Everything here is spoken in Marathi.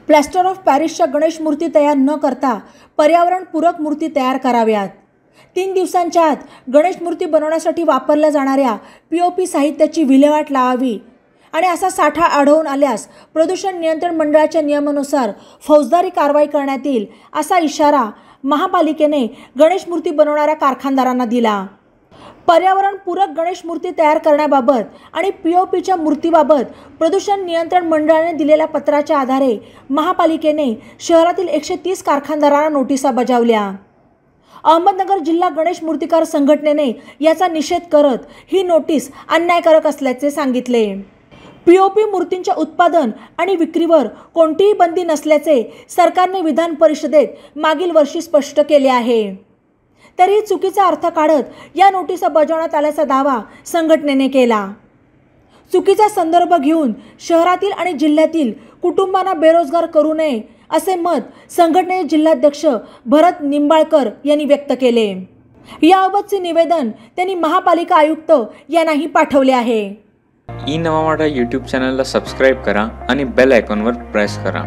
प्लॅस्टर ऑफ पॅरिसच्या गणेश मूर्ती तयार न करता पर्यावरणपूरक मूर्ती तयार कराव्यात। 3 दिवसांच्या आत गणेश मूर्ती बनवण्यासाठी वापरल्या जाणाऱ्या POP साहित्याची विल्हेवाट लावावी आणि असा साठा आढळून आल्यास प्रदूषण नियंत्रण मंडळाच्या नियमानुसार फौजदारी कारवाई करण्यात येईल, असा इशारा महापालिकेने गणेश मूर्ती बनवणाऱ्या कारखानदारांना दिला। पर्यावरणपूरक गणेश मूर्ती तयार करण्याबाबत आणि POPच्या मूर्तीबाबत प्रदूषण नियंत्रण मंडळाने दिलेल्या पत्राच्या आधारे महापालिकेने शहरातील 130 कारखानदारांना नोटिसा बजावल्या। अहमदनगर जिल्हा गणेश मूर्तिकार संघटनेने याचा निषेध करत ही नोटीस अन्यायकारक असल्याचे सांगितले। POP मूर्तींच्या उत्पादन आणि विक्रीवर कोणतीही बंदी नसल्याचे सरकारने विधान परिषदेत मागील वर्षी स्पष्ट केले आहे। तरीही चुकीचा अर्थ काढत या नोटिसा बजावण्यात आल्याचा दावा संघटनेने केला। चुकीचा संदर्भ घेऊन शहरातील आणि जिल्ह्यातील कुटुंबांना बेरोजगार करू नये असे मत संघटनेचे जिल्हाध्यक्ष भरत निंबाळकर यांनी व्यक्त केले। याबाबतचे निवेदन त्यांनी महापालिका आयुक्त यांनाही पाठवले आहे। ई-नवा मराठा यूट्यूब चॅनलला सबस्क्राईब करा आणि बेल आयकॉनवर प्रेस करा।